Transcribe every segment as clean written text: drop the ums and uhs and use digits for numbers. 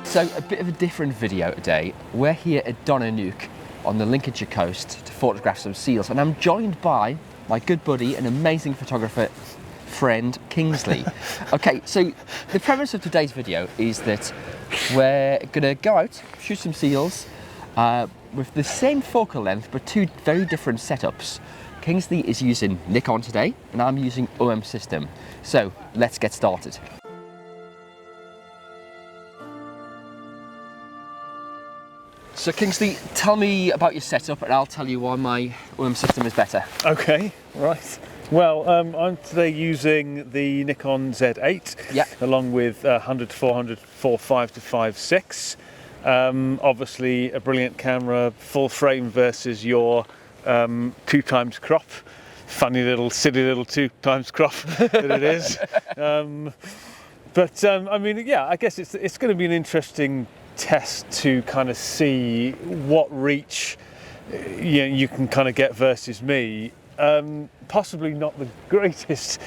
So a bit of a different video today. We're here at Donnanook on the Lincolnshire coast to photograph some seals, and I'm joined by my good buddy and amazing photographer friend Kingsley. Okay, so the premise of today's video is that we're gonna go out, shoot some seals with the same focal length but two very different setups. Kingsley is using Nikon today and I'm using OM System. So let's get started. So Kingsley, tell me about your setup and I'll tell you why my OM System is better. Okay, right. Well, I'm today using the Nikon Z8, yeah, along with 100 to 400, 4.5 to 5.6. Obviously a brilliant camera, full frame versus your 2x crop. Funny little, silly little 2x crop that it is. I mean, yeah, I guess it's going to be an interesting test to kind of see what reach you can kind of get versus me. Possibly not the greatest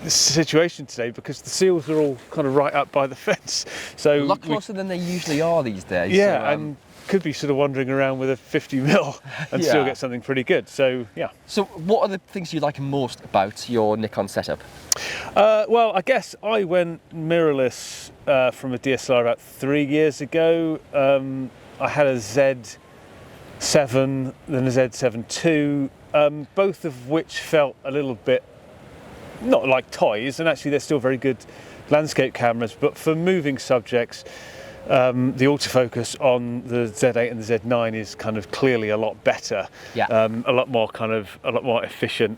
situation today because the seals are all kind of right up by the fence. So a lot closer than they usually are these days. Yeah, so, and could be sort of wandering around with a 50mm and yeah, still get something pretty good. So yeah. So what are the things you like most about your Nikon setup? Well, I guess I went mirrorless from a DSLR about 3 years ago. I had a Z7, then a Z7 II, both of which felt a little bit not like toys, and actually they're still very good landscape cameras, but for moving subjects, the autofocus on the Z8 and the Z9 is kind of clearly a lot better, yeah, a lot more efficient.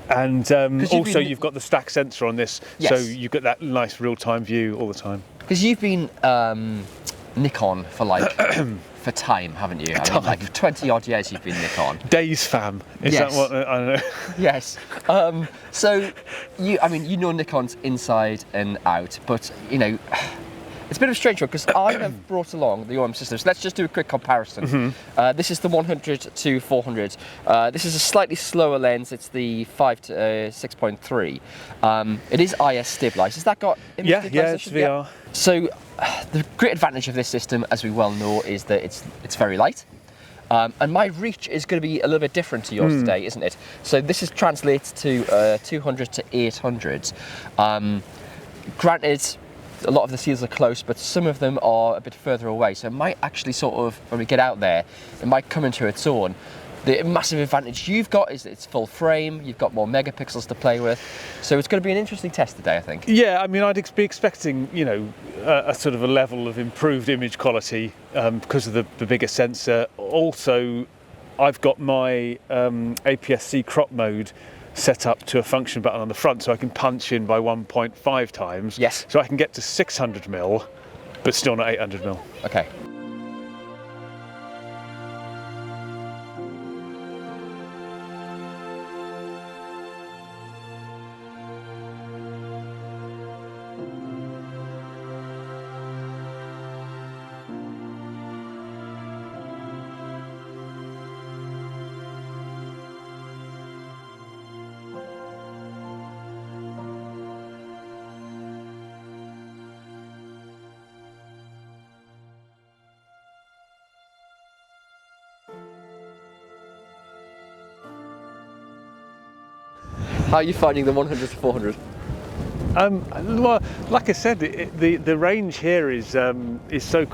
Also you've got the stack sensor on this, yes, so you've got that nice real-time view all the time. Because you've been Nikon for like for time, haven't you? I mean, like 20 odd years you've been Nikon. Days fam. Is yes, that what I don't know? Yes. So you know Nikon's inside and out, but you know it's a bit of a strange one because I have brought along the OM System. So let's just do a quick comparison. Mm-hmm. This is the 100 to 400. This is a slightly slower lens. It's the 5 to 6.3. It is IS stabilized. Has that got image stabilization? Yeah, it's VR. Yeah. So the great advantage of this system, as we well know, is that it's very light. And my reach is going to be a little bit different to yours today, isn't it? So this is translates to 200 to 800. Granted, a lot of the seals are close, but some of them are a bit further away. So it might actually sort of, when we get out there, it might come into its own. The massive advantage you've got is that it's full frame, you've got more megapixels to play with. So it's going to be an interesting test today, I think. Yeah, I mean, I'd be expecting, you know, a sort of a level of improved image quality because of the bigger sensor. Also, I've got my APS-C crop mode set up to a function button on the front, so I can punch in by 1.5 times. Yes. So I can get to 600mm, but still not 800mm. Okay. How are you finding the 100 to 400? Well, like I said, the range here is so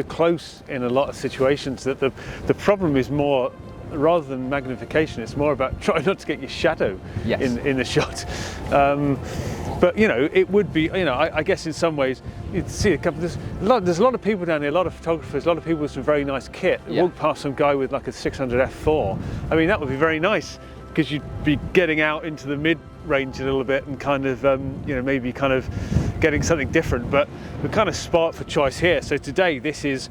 close in a lot of situations that the problem is more, rather than magnification, it's more about trying not to get your shadow, yes, in the shot. But you know, it would be, you know, I guess in some ways you'd see a couple. There's a lot of people down here, a lot of photographers, a lot of people with some very nice kit. Yeah. Walk past some guy with like a 600 f4. I mean, that would be very nice, because you'd be getting out into the mid-range a little bit and kind of, you know, maybe kind of getting something different. But we're kind of spot for choice here. So today this is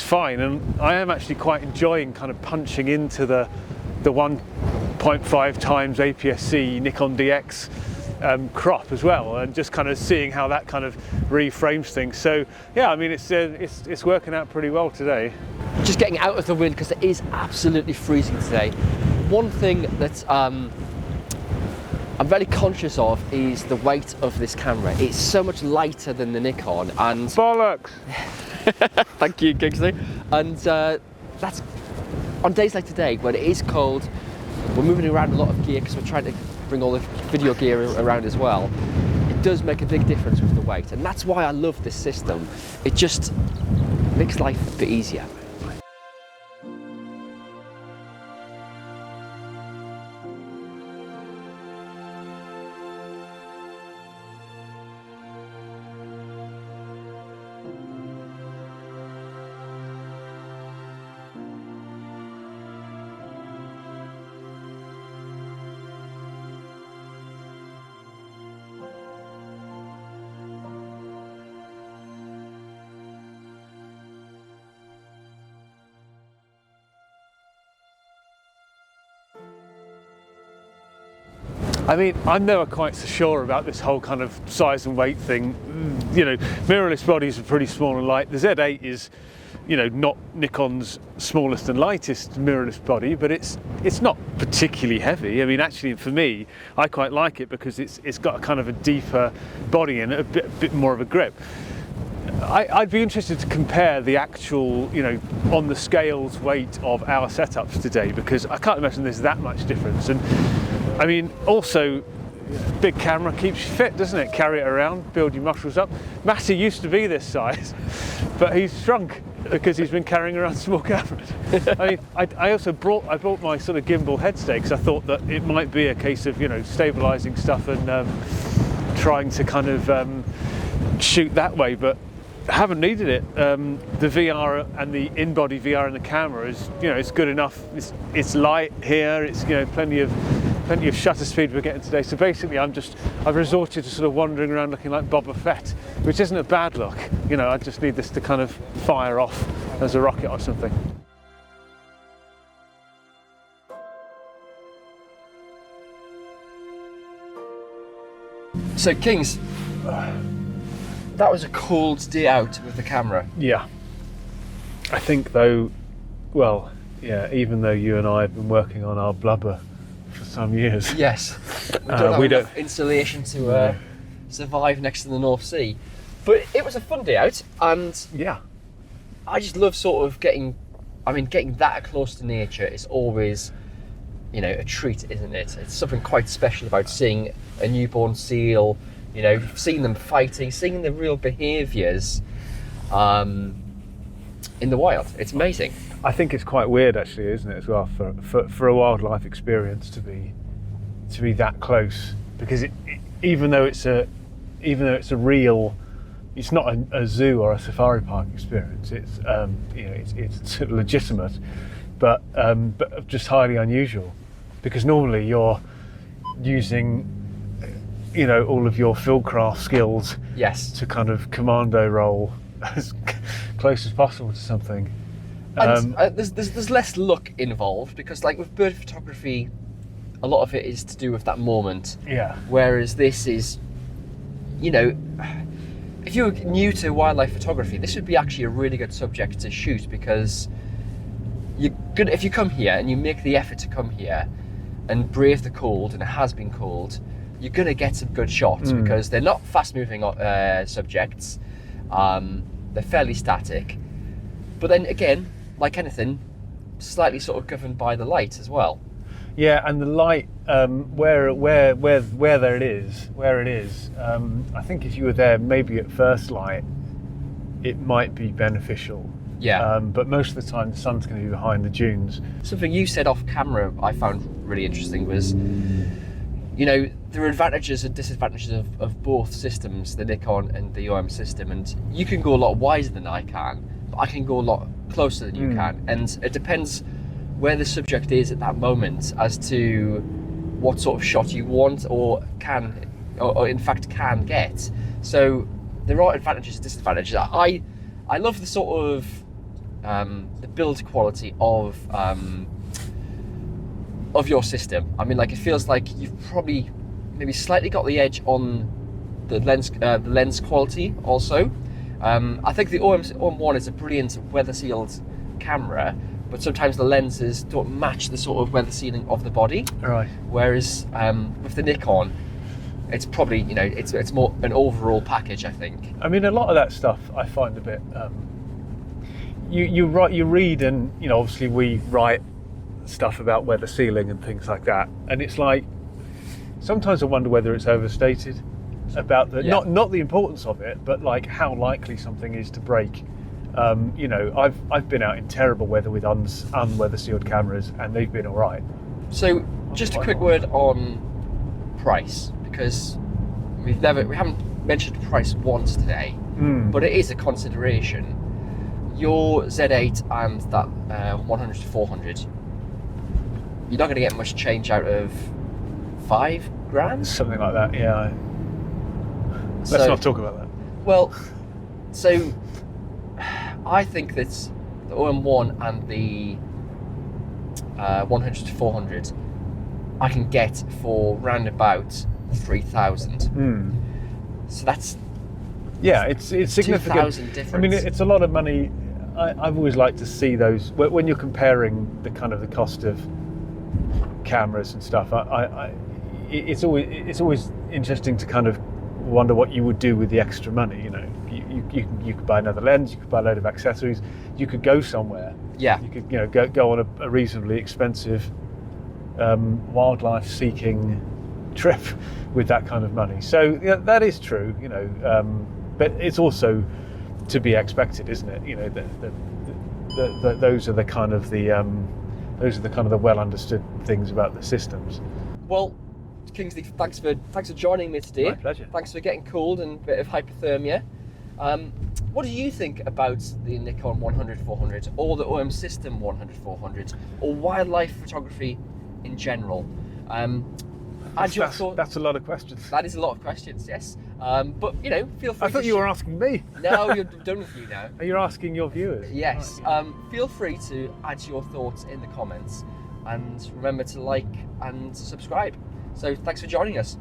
fine, and I am actually quite enjoying kind of punching into the 1.5 times APS-C Nikon DX crop as well, and just kind of seeing how that kind of reframes things. So yeah, I mean, it's working out pretty well today. Just getting out of the wind, because it is absolutely freezing today. One thing that I'm very conscious of is the weight of this camera. It's so much lighter than the Nikon, and bollocks. thank you, Kingsley. And that's on days like today when it is cold. We're moving around a lot of gear because we're trying to bring all the video gear around as well. It does make a big difference with the weight, and that's why I love this system. It just makes life a bit easier. I mean, I'm never quite so sure about this whole kind of size and weight thing. You know, mirrorless bodies are pretty small and light. The Z8 is, you know, not Nikon's smallest and lightest mirrorless body, but it's not particularly heavy. I mean, actually, for me, I quite like it because it's got a kind of a deeper body and a bit more of a grip. I'd be interested to compare the actual, you know, on the scales weight of our setups today, because I can't imagine there's that much difference. And I mean, also, big camera keeps you fit, doesn't it? Carry it around, build your muscles up. Matty used to be this size, but he's shrunk because he's been carrying around small cameras. I mean, I bought my sort of gimbal head stay because I thought that it might be a case of, you know, stabilising stuff and trying to kind of shoot that way, but I haven't needed it. The VR and the in-body VR in the camera is, you know, it's good enough. It's light here. It's, you know, plenty of shutter speed we're getting today. So basically, I've resorted to sort of wandering around looking like Boba Fett, which isn't a bad look. You know, I just need this to kind of fire off as a rocket or something. So, Kings, that was a cold day out with the camera. Yeah. I think though, well, yeah, even though you and I have been working on our blubber for some years. Yes. We don't have insulation to survive next to the North Sea. But it was a fun day out, and yeah, I just love sort of getting that close to nature is always, you know, a treat, isn't it? It's something quite special about seeing a newborn seal, you know, seeing them fighting, seeing the real behaviours in the wild. It's amazing. I think it's quite weird, actually, isn't it, as well, for a wildlife experience to be that close, because even though it's a real, it's not a zoo or a safari park experience. It's you know, it's legitimate, but just highly unusual, because normally you're using, you know, all of your fieldcraft skills, yes, to kind of commando roll as close as possible to something. And there's less luck involved, because like with bird photography, a lot of it is to do with that moment. Yeah. Whereas this is, you know, if you're new to wildlife photography, this would be actually a really good subject to shoot, because if you come here and you make the effort to come here and brave the cold, and it has been cold, you're going to get some good shots, because they're not fast-moving subjects. They're fairly static. But then again, like anything, slightly sort of governed by the light as well. Yeah, and the light, where it is, I think if you were there maybe at first light, it might be beneficial. Yeah. But most of the time the sun's going to be behind the dunes. Something you said off camera I found really interesting was, you know, there are advantages and disadvantages of both systems, the Nikon and the OM system, and you can go a lot wider than I can, but I can go a lot closer than you can, and it depends where the subject is at that moment as to what sort of shot you want or in fact can get. So there are advantages and disadvantages. I love the sort of the build quality of your system. I mean, like, it feels like you've probably maybe slightly got the edge on the lens quality also. I think the OM1 is a brilliant weather sealed camera, but sometimes the lenses don't match the sort of weather sealing of the body. Right. Whereas with the Nikon, it's probably, you know, it's more an overall package, I think. I mean, a lot of that stuff I find a bit. You read, and you know, obviously we write stuff about weather sealing and things like that, and it's like sometimes I wonder whether it's overstated about the not the importance of it, but like how likely something is to break. You know, I've been out in terrible weather with unweather sealed cameras, and they've been all right. So just a quick word on price, because we haven't mentioned price once today, but it is a consideration. Your Z8 and that 100 to 400, you're not going to get much change out of $5,000, something like that. Yeah. Let's not talk about that. Well, so I think that the OM1 and the 100 to 400 I can get for round about 3,000. So that's it's significant. 2,000 difference. I mean, it's a lot of money. I've always liked to see those when you're comparing the kind of the cost of cameras and stuff. It's always interesting to kind of wonder what you would do with the extra money. You know, you could buy another lens, you could buy a load of accessories, you could go somewhere. Yeah. You could, you know, go on a reasonably expensive wildlife seeking trip with that kind of money. So yeah, that is true. You know, but it's also to be expected, isn't it? You know, those are the kind of the well understood things about the systems. Well, Kingsley, thanks for joining me today. My pleasure. Thanks for getting cold and a bit of hypothermia. What do you think about the Nikon 100-400 or the OM System 100-400 or wildlife photography in general? Add your thoughts. That's a lot of questions. That is a lot of questions, yes. But you know, feel free. I thought you were asking me. No, you're done with you now. You're asking your viewers. Yes. Feel free to add your thoughts in the comments, and remember to like and subscribe. So thanks for joining us.